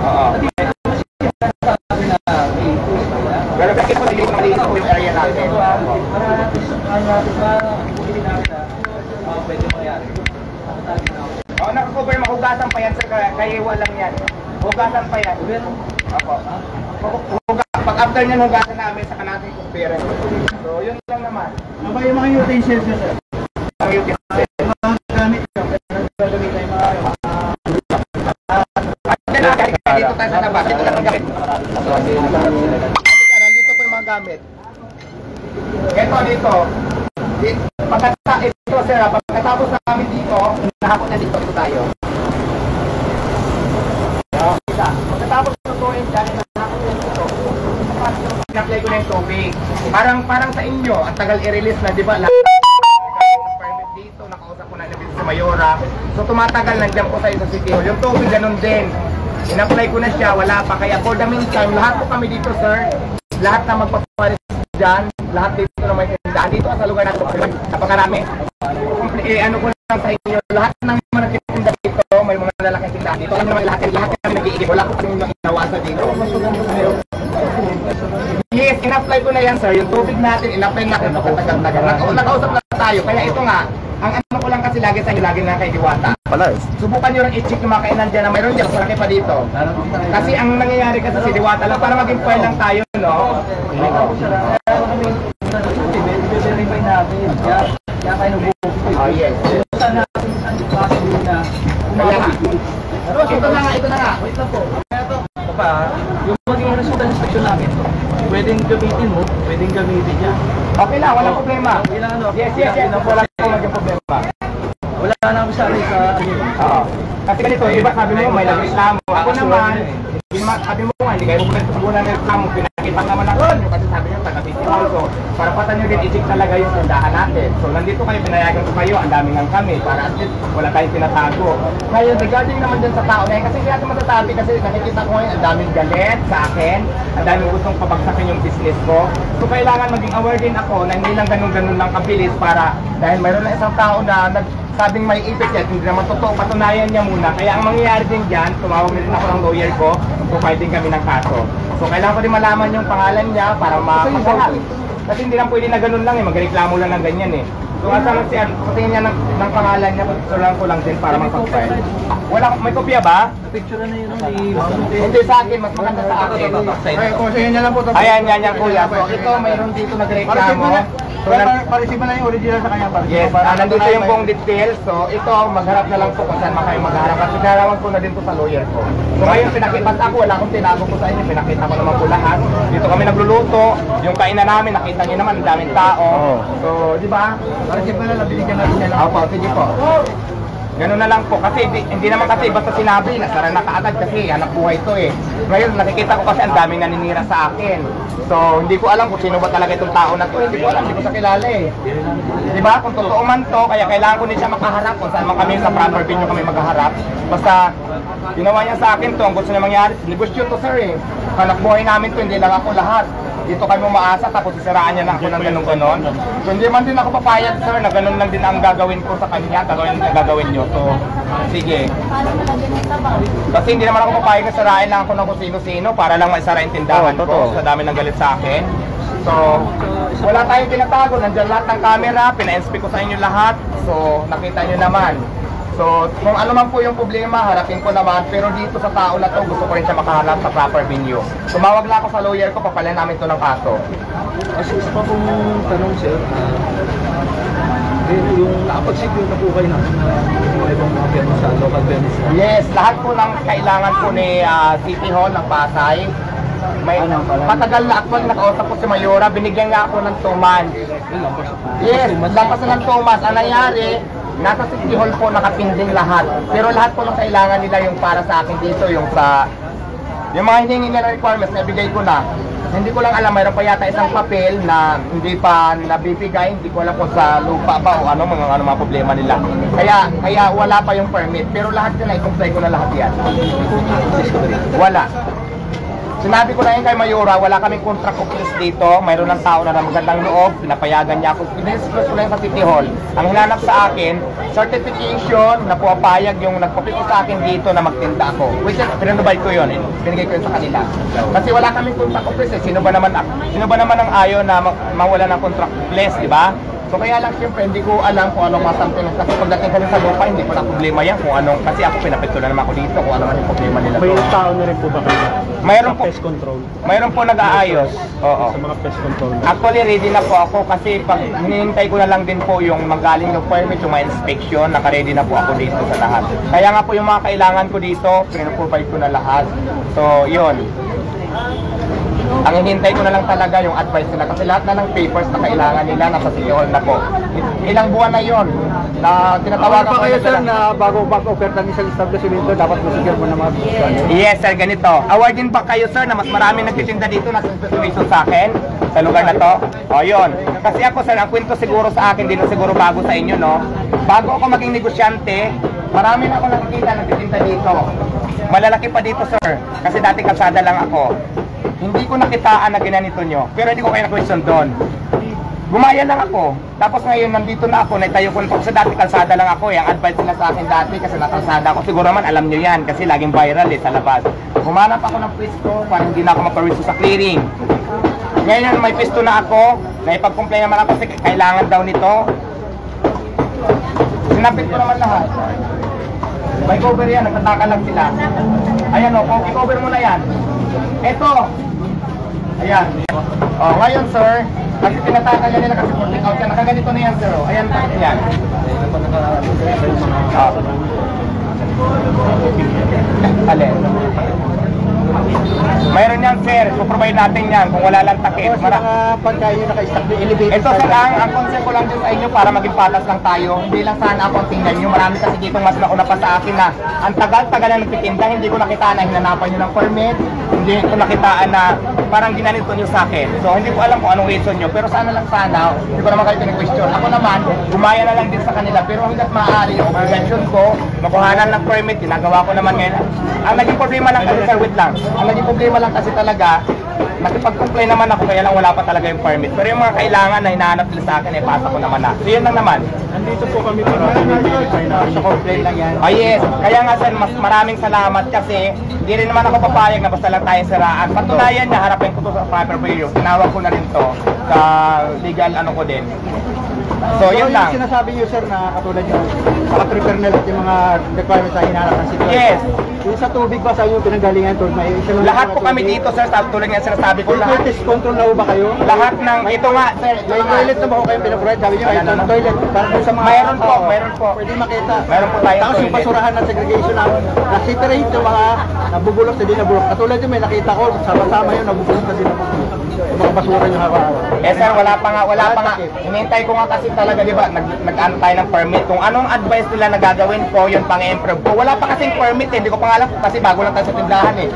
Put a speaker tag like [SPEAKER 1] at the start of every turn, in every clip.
[SPEAKER 1] Oo. Pero bakit po hindi ko malinis po yung area natin? Oo, nakakover, mahugasan pa yan sir, kaya walang yan. Hugasan pa yan. Opo. Pag after nyan, hugasan namin sa natin kung pera. So, yun lang naman.
[SPEAKER 2] Ano ba yung mga utensils nyo, sir?
[SPEAKER 1] Ang utensils.
[SPEAKER 2] Mga gamit nyo.
[SPEAKER 1] Dito tayo sa labas. Dito lang ang gamit. Nandito po yung mga gamit. Ito dito. Ito sir, pagkatapos namin dito, nahakot na dito tayo. Pagkatapos tutuin dyan, nahakot na dito. Pag-apply ko na yung tubig. Parang sa inyo, ang tagal i-release na, di ba? Permit dito, nakausap ko na nabili sa Mayora. So tumatagal, nandiyan ko sa City Hall. Yung tubig, ganun din. In-apply ko na siya, wala pa. Kaya for the meantime, lahat po kami dito, sir. Lahat na magpaparis dyan, lahat dito na may tindahan. Dito sa lugar natin, napakarami. Ano ko lang sa inyo, lahat ng mga nagtitinda dito, may mga lalaking tindahan dito. Alam naman lahat kami nag-iigib. Wala ko kami inawasan dito. Yes, in-apply ko na yan, sir. Yung tubig natin, in-apply natin. Nakausap na tayo. Kaya ito nga, ang ano ko lang kasi lagi sa inyo, lagi na kay Diwata. Subukan nyo rin i-check yung mga kainan dyan na mayroon dyan, malaki pa dito. Kasi ang nangyayari kasi si Diwata lang, para maging file lang tayo, no?
[SPEAKER 2] Verify natin. Kaya kayo nag-book.
[SPEAKER 1] Oh, yes.
[SPEAKER 2] Kaya nga.
[SPEAKER 1] Ito na nga.
[SPEAKER 2] Wait lang po. Ito pa, yung maging resulta ng inspection namin, pwedeng gamitin mo, pwedeng gamitin niya.
[SPEAKER 1] Okay lang, walang problema. Yes. Wala akong maging problema.
[SPEAKER 2] Wala na kami sa akin sa
[SPEAKER 1] Oo. Kasi ganito, iba sabi mo, may nag-reklamo. Ako naman, sabi mo nga, hindi kayo pupunta sa bulan ng reklamo. Pinakita naman ako. Kasi sabi niyo, taga-City Hall. So, para patan nyo din, i-check talaga yung tindahan natin. So, nandito kayo, pinayagan ko kayo, ang daming ng kami. Para at least, wala tayong tinatago. Ngayon, regarding naman dyan sa tao na yun, kasi hindi natin masatabi kasi nakikita ko ngayon, ang daming galit sa akin. Ang daming gustong pabagsakin yung business ko. So, kailangan maging aware din ako na hindi lang ganun-ganun lang kabilis para dahil mayroon na isang tao na sabing may ipit yan, hindi naman totoo, patunayan niya muna. Kaya ang mangyayari din dyan, tumawag din ako ng lawyer ko, providing kami ng kaso. So kailangan ko din malaman yung pangalan niya para mapagsahan. Kasi hindi lang pwede na ganun lang eh, magreklamo lang ng ganyan eh. So asa lang siya, patingin niya ng pangalan niya, picturean ko lang din para mag-file. Wala, may kopya ba?
[SPEAKER 2] picture na yun,
[SPEAKER 1] Hindi sa akin, mas maganda sa akin.
[SPEAKER 2] Ay, kung sa inyo lang po.
[SPEAKER 1] Ayan, yan kuya. So ito, mayroon dito nagreklamo. So,
[SPEAKER 2] Parisipan na yung original sa kanya.
[SPEAKER 1] Yes, nandito yung buong details. So, ito, magharap na lang po kung saan kayo magharap. At pinarawan ko na din po sa lawyer ko. So, ngayon, pinakita ako, wala akong tinago po sa inyo. Pinakita ko naman po lahat. Dito kami nagluluto. Yung kainan namin, nakita niyo naman, ang daming tao. So, di ba?
[SPEAKER 2] Parisipan na lang, binigyan natin nila.
[SPEAKER 1] Opo, sige po. Ganun na lang po. Kasi hindi naman kasi basta sinabi, nasara na kaagad kasi hanap buhay ito eh. Ngayon, nakikita ko kasi ang daming naninira sa akin. So, hindi ko alam kung sino ba talaga itong tao na to. Hindi ko alam, hindi ko sa kilala eh. Di ba? Kung totoo man to, kaya kailangan ko din siya makaharap. Kung saan man kami sa proper venue kami maghaharap. Basta, ginawa niya sa akin to, ang gusto niya mangyari. Negosyo to sir eh. Hanap buhay namin to, hindi lang ako lahat. Dito kami umaasa, tapos sisiraan niya na ako ng ganun-ganon. So, hindi man din ako papayag sir, na ganun lang din ang gagawin ko sa kanya, gagawin niyo. So, sige. Kasi hindi naman ako papayag na sirain lang ako ng kung sino-sino para lang maisara yung tindahan ko sa dami ng galit sa akin. So, wala tayong tinatago, nandiyan lahat ng camera, pina-inspect ko sa inyo lahat. So, nakita niyo naman. So, kung ano man po yung problema, harapin ko naman. Pero dito sa tao na to, gusto ko rin siya makaharap sa proper venue. Tumawag lang ako sa lawyer ko, papalan namin to ng kaso.
[SPEAKER 2] Isa pa pong tanong sir, yung nakapag-secure na po kayo ng mga ibang mga perno sa local permits?
[SPEAKER 1] Yes, lahat po ng kailangan po ni City Hall ng Pasay. May matagal na actually nakausap ko si Mayora, binigyan nga ako ng 2 months. Yes, lampas na ng 2 months. Ang nangyari, nasa City Hall po nakapinding lahat. Pero lahat po ng kailangan nila yung para sa akin dito, yung mga hinihingi nila requirements, nabigay ko na. Hindi ko lang alam, mayroon pa yata isang papel na hindi pa nabibigay, hindi ko alam kung sa lupa ba o ano mga problema nila. Kaya wala pa yung permit, pero lahat yun ay comply ko na lahat yan. Wala. Sinabi ko na yun kay Mayura, wala kaming contract of lease dito. Mayroon ng tao na magandang loob, pinapayagan niya ako. Pinag-disclose ko na yun sa City Hall. Ang hinanap sa akin, certification na puwapayag yung nagpapito sa akin dito na magtinda ako. Which is, pinanubay ko yun. Binigay ko yun sa kanila. Kasi wala kaming contract of lease. Sino ba naman ang ayaw na mawala ng contract of lease, di ba? So kaya lang siyempre hindi ko alam kung anong masamping kasi pagdating kami sa lupa hindi ko na problema yan kung anong kasi ako pinapitulan naman ako dito kung ano man yung problema nila.
[SPEAKER 3] May tao na rin po ba kayo?
[SPEAKER 1] Mayroon
[SPEAKER 3] Sa
[SPEAKER 1] po.
[SPEAKER 3] pest control?
[SPEAKER 1] Mayroon po nag-aayos. Oo.
[SPEAKER 3] Sa mga pest control?
[SPEAKER 1] Actually ready na po ako kasi pag hinihintay ko na lang din po yung manggaling ng permit, yung mga inspection, naka-ready na po ako dito sa lahat. Kaya nga po yung mga kailangan ko dito, pinaprovide ko na lahat. So yun. Ang hinihintay ko na lang talaga yung advice nila kasi lahat na ng papers na kailangan nila nasa City Hall na po. Ilang buwan na yon na tinatawagan
[SPEAKER 3] pa kayo
[SPEAKER 1] ko
[SPEAKER 3] sir
[SPEAKER 1] sila.
[SPEAKER 3] na bago mag-offer ng isang establishment dapat masigyan mo ng mga business.
[SPEAKER 1] Yes sir, ganito. Award din ba kayo sir na mas marami nagtitinda dito na situation sa akin sa lugar na to? O yun. Kasi ako sir, ang kwento siguro sa akin, din siguro bago sa inyo no. Bago ako maging negosyante, marami na ako nakikita nagtitinda dito. Malalaki pa dito sir, kasi dati kalsada lang ako. Hindi ko nakitaan na ginanito nyo, pero hindi ko kayo na-question doon. Gumaya lang ako. Tapos ngayon, nandito na ako, naitayo ko na ako. Sa dati, kalsada lang ako. Yung advice nila sa akin dati, kasi nakalsada ako. Siguro naman, alam nyo yan, kasi laging viral sa labas. Humanap ako ng pwesto, para hindi na ako magpawisto sa clearing. Ngayon, may pwesto na ako. Naipag-complain naman ako, kasi kailangan daw nito. Sinapit ko naman lahat. May cover yan, nagtataka lang sila. Ayan o, i-cover mo na yan. Eto. Ayan. Oh, ngayon sir, kasi tinatagal nila kasi public out yan. Nakaganito na yan sir. Oh. Ayan, bakit yan? Alin? Mayroon yan sir, provide natin yan kung wala lang takip.
[SPEAKER 3] Mga pagkain yung naka-stack na elevated.
[SPEAKER 1] Ito sir ang concern ko lang din sa inyo para maging patas lang tayo. Hindi lang sana ako ang tingnan nyo. Marami kasi dito mas nauna pa sa akin na ang tagal-tagal na nagtitinda, hindi ko nakitaan na hinanapan nyo ng permit. Hindi ko nakitaan na parang ginanito nyo sa akin. So hindi ko alam kung anong reason nyo. Pero sana lang sana, hindi ko naman kayo pinag-question. Ako naman, gumaya na lang din sa kanila. Pero hanggat maaari yung obligasyon ko, makuhanan ng permit, ginagawa ko naman ngayon. Ang naging problema lang kasi sir, wait lang. Ang naging problema lang kasi talaga, nakipag-complain naman ako kaya lang wala pa talaga yung permit. Pero yung mga kailangan na hinahanap nila sa akin, pasa ko naman na. So yun lang naman.
[SPEAKER 3] Nandito po kami para i-verify na sa complaint lang yan.
[SPEAKER 1] Oh yes, kaya nga sir, mas maraming salamat kasi hindi rin naman ako papayag na basta lang tayong siraan. Patunayan na harapin ko to sa proper review. Tinawag ko na rin to sa legal ano ko din. So yun lang.
[SPEAKER 3] Yung sinasabi niyo sir na katulad yung naka-prepare na yung mga requirements na hinahanap ng city.
[SPEAKER 1] Yes.
[SPEAKER 3] Yung sa tubig ba sa inyo pinanggalingan to? May isa lang
[SPEAKER 1] Lahat po kami dito sir, tulad nga sinasabi ko, lahat.
[SPEAKER 3] Test control na ba kayo?
[SPEAKER 1] Lahat ng, ito nga sir,
[SPEAKER 3] May toilet na ba ko kayo pinaprovide? Sabi niyo, ito ang toilet. Para sa mga
[SPEAKER 1] Mayroon po, mayroon po.
[SPEAKER 3] Pwede makita.
[SPEAKER 1] Mayroon po tayong
[SPEAKER 3] Tapos yung
[SPEAKER 1] toilet.
[SPEAKER 3] basurahan na segregation na na-separate yung mga nabubulok sa di nabulok. Katulad yung may nakita ko, sama-sama yun, nabubulok sa di nabubulok. Yung mga basura yung hawa-hawa.
[SPEAKER 1] Eh sir, wala pa nga. Hinihintay ko nga kasi talaga, di ba, nag-ano tayo ng permit. Kung anong advice nila na gagawin ko, yun pang-improve ko. Wala pa kasing permit eh, hindi ko pa nga alam kasi bago lang tayo sa tindahan eh.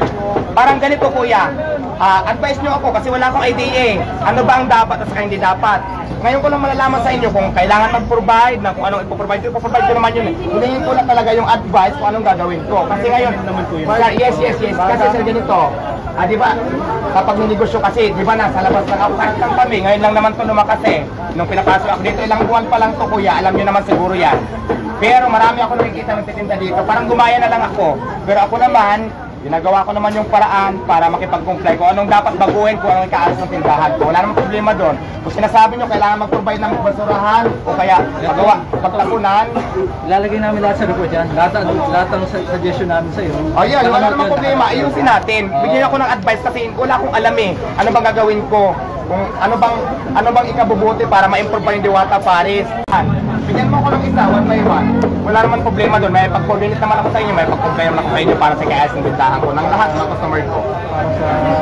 [SPEAKER 1] Parang ganito kuya, advice nyo ako kasi wala akong idea eh. Ano ba ang dapat at saka hindi dapat? Ngayon ko lang malalaman sa inyo kung kailangan mag-provide na kung anong ipoprovide ko naman yun eh. Hinihin ko lang talaga yung advice kung anong gagawin ko. Kasi ngayon, yes. Kasi sir ganito, di ba, kapag ninegosyo kasi, di ba nasa labas lang ako kahit lang kami, ngayon lang naman ito lumakas eh. Nung pinapasok ako dito, ilang buwan pa lang to kuya, alam nyo naman siguro yan. Pero marami ako nakikita nagtitinda dito, parang gumaya na lang ako. Pero ako naman, ginagawa ko naman yung paraan para makipag-comply kung anong dapat baguhin, kung anong ikaalis ng tindahan ko. Wala namang problema doon. Kung sinasabi nyo, kailangan mag-provide ng basurahan o kaya magawa, pagtapunan.
[SPEAKER 2] Ilalagay namin lahat sa report yan. Lahat ng suggestion namin sa iyo.
[SPEAKER 1] O yan, wala namang problema. Ayusin natin. Bigyan ako ng advice kasi wala akong alam eh. Ano bang gagawin ko? Kung ano bang ikabubuti para ma-improve pa yung Diwata Paris. Bigyan mo ako ng isa, one by one. Wala naman problema doon. May pag-coordinate naman ako sa inyo. May pag-comply naman ako sa inyo para sa kayas ng bintahan ko ng lahat ng customer ko.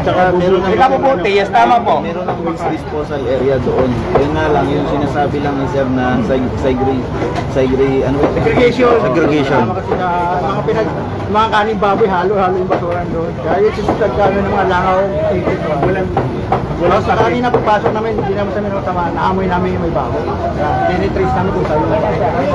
[SPEAKER 4] Tsaka meron ng
[SPEAKER 1] Ikabubuti, yes, tama po.
[SPEAKER 4] meron ng waste disposal area doon. Yun nga lang, yung sinasabi lang ni sir na segregation.
[SPEAKER 3] Tama kasi na mga kaning baboy, halo-halo yung basura doon. Kaya yung sinusunod kami ng mga langaw, walang sa kanina pagpasok namin, hindi naman sa minutama, naamoy namin yung may baboy. Kaya tinitrace namin kung saan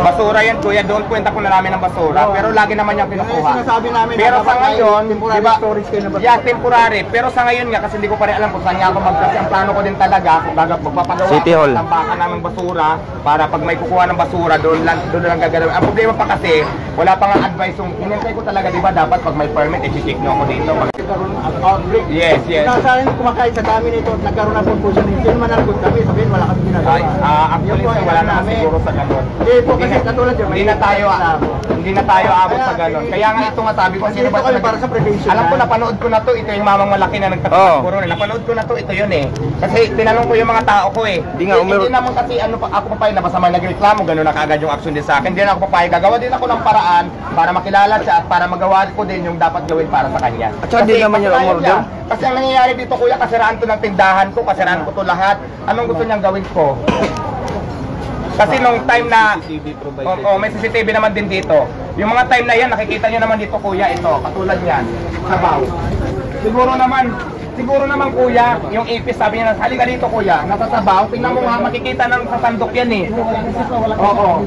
[SPEAKER 1] Basura yan kuya, doon kwenta ko na namin ng basura, pero lagi naman yung kinukuha.
[SPEAKER 3] Sinasabi namin
[SPEAKER 1] Pero
[SPEAKER 3] na
[SPEAKER 1] sa
[SPEAKER 3] dapat may
[SPEAKER 1] ngayon,
[SPEAKER 3] temporary
[SPEAKER 1] diba,
[SPEAKER 3] storage kayo na basura.
[SPEAKER 1] yeah, temporary. Pero sa ngayon nga, kasi hindi ko pa rin alam kung saan nga ako kasi ang plano ko din talaga, kung magpapagawa
[SPEAKER 4] City
[SPEAKER 1] ako
[SPEAKER 4] Hall.
[SPEAKER 1] ng tambakan ng basura, para pag may kukuha ng basura, doon lang gagawin. Ang problema pa kasi, wala pa nga advice yung, hinintay ko talaga, di ba, dapat pag may permit, i-check nyo ako dito.
[SPEAKER 3] Nagkaroon ng outbreak.
[SPEAKER 1] Yes, yes.
[SPEAKER 3] Saan kumakain sa dami nito at nagkaroon ng confusion. Hindi naman nalagot kami, sabihin wala kami ginagawa.
[SPEAKER 1] Ay, actually, sir, wala naman siguro sa ganun.
[SPEAKER 3] Hindi po kasi katulad yun.
[SPEAKER 1] Hindi na tayo abot sa ganun. Kaya nga ito nga sabi ko,
[SPEAKER 3] Kasi
[SPEAKER 1] sino ba
[SPEAKER 3] ito kami para sa prevention.
[SPEAKER 1] Alam ko, napanood ko na to, ito yung mamang malaki na nagtatakbo ron. Napanood ko na to, ito yun eh. Kasi tinanong ko yung mga tao ko eh.
[SPEAKER 4] Hindi nga,
[SPEAKER 1] Hindi naman kasi ano pa, ako papayag na basta may nagreklamo, gano'n na kaagad yung action din sa akin. Hindi na ako papayag. Gagawa din ako ng paraan para makilala siya at para magawa ko din yung dapat gawin para sa kanya.
[SPEAKER 4] At saka hindi naman yung
[SPEAKER 1] papayag
[SPEAKER 4] umorder.
[SPEAKER 1] niya. Kasi ang nangyayari dito kuya, kasiraan to ng tindahan ko, kasiraan ko to lahat. Anong gusto niyang gawin ko? Kasi nung time na may CCTV naman din dito. Yung mga time na yan, nakikita nyo naman dito kuya, ito, katulad yan, sabaw. Siguro naman kuya, yung ipis sabi niya, halika dito kuya, nasa sabaw, tingnan mo nga, makikita ng sa sandok yan eh. Oo.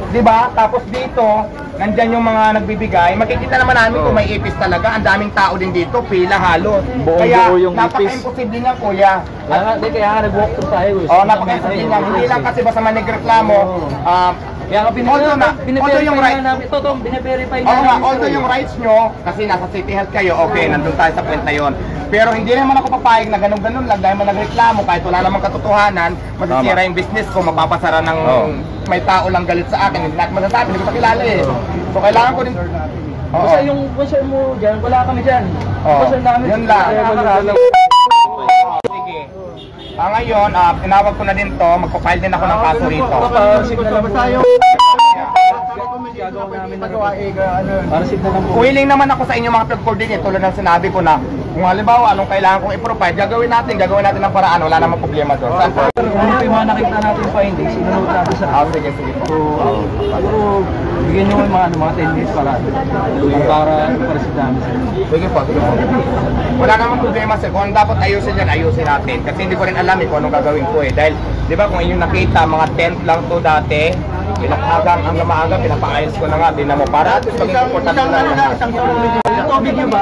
[SPEAKER 1] Diba? Tapos dito, nandyan yung mga nagbibigay, makikita naman namin kung may ipis talaga, ang daming tao din dito, pila halos. Kaya,
[SPEAKER 4] Buong-buo yung ipis.
[SPEAKER 1] napaka-imposible niya kuya.
[SPEAKER 2] Kaya nga nag-walk through tayo.
[SPEAKER 1] Napaka-imposible niya. Hindi lang kasi basta man nagreklamo,
[SPEAKER 2] Kaya nga
[SPEAKER 1] although yung right,
[SPEAKER 2] namin. Ito, bine-verify
[SPEAKER 1] oo nga, although yung rights nyo, kasi nasa City Health kayo, okay, nandun tayo sa point na yun. Pero hindi naman ako papayag na ganun-ganun lang dahil man nagreklamo, kahit wala namang katotohanan, masisira yung business ko, mapapasara ng may tao lang galit sa akin, hindi natin masasabi, hindi ko pa kilala eh. So kailangan ko din,
[SPEAKER 2] Basta yung concern mo dyan, wala kami dyan. Concern namin.
[SPEAKER 1] yun lang. Sige. Ngayon, tinawag ko na din to, magpapile din ako ng kaso rito.
[SPEAKER 3] Basta yung gagawa namin magawa
[SPEAKER 2] Para signal lang po.
[SPEAKER 1] Willing naman ako sa inyo mga plug coordinate tulad ng sinabi ko na kung halimbawa anong kailangan kong i-provide, gagawin natin ng paraan, wala namang problema doon.
[SPEAKER 2] Ano pa yung mga nakita natin findings, sinunod natin sa
[SPEAKER 1] Sige, sige po.
[SPEAKER 2] siguro, bigyan nyo yung mga 10 minutes para sa dami.
[SPEAKER 1] Sige po, sige po. Wala namang problema sir, kung ano dapat ayusin yan, ayusin natin. Kasi hindi ko rin alam kung anong gagawin ko eh. Dahil, di ba kung inyong nakita, mga tent lang to dati, hanggang maaga, pinapaayos ko na nga, din na mo para at least maging komportable na.
[SPEAKER 3] Isang tubig nyo ba?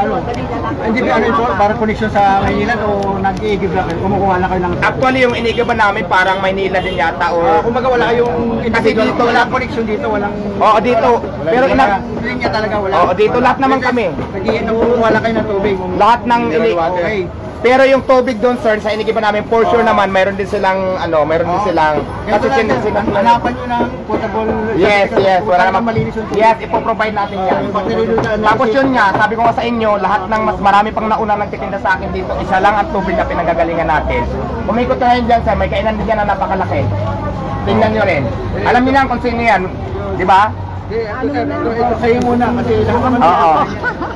[SPEAKER 3] Hindi ba ano ito? Parang connection sa Maynila o nag-iigib lang kayo? Kumukuha na kayo ng...
[SPEAKER 1] Actually, yung inigiban namin parang Maynila din yata o...
[SPEAKER 3] Kumaga wala kayong...
[SPEAKER 1] Kasi dito,
[SPEAKER 3] wala connection dito, walang...
[SPEAKER 1] Oo, dito. Pero
[SPEAKER 3] linya talaga wala.
[SPEAKER 1] Oo, dito lahat naman kami.
[SPEAKER 3] Nakukuha lang kayo ng tubig.
[SPEAKER 1] Lahat ng
[SPEAKER 3] Okay.
[SPEAKER 1] Pero yung tubig doon, sir, sa inigiban namin, for sure naman, mayroon din silang, mayroon din silang...
[SPEAKER 3] Kasi hanapan nyo ng potable...
[SPEAKER 1] Yes, wala namang
[SPEAKER 3] malinis yung tubig.
[SPEAKER 1] Yes, ipoprovide natin yan. Tapos yun nga, sabi ko nga sa inyo, lahat ng mas marami pang nauna nagtitinda sa akin dito, isa lang ang tubig na pinagagalingan natin. Umikot na yun dyan, sir, may kainan din yan na napakalaki. Tingnan nyo rin. Alam niyo na kung sino yan, di ba?
[SPEAKER 3] Ito kayo muna kasi lahat naman...
[SPEAKER 1] Oo.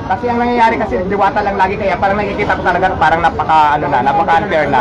[SPEAKER 1] Kasi ang nangyayari kasi diwata lang lagi kaya parang nakikita ko talaga parang napaka-unfair na.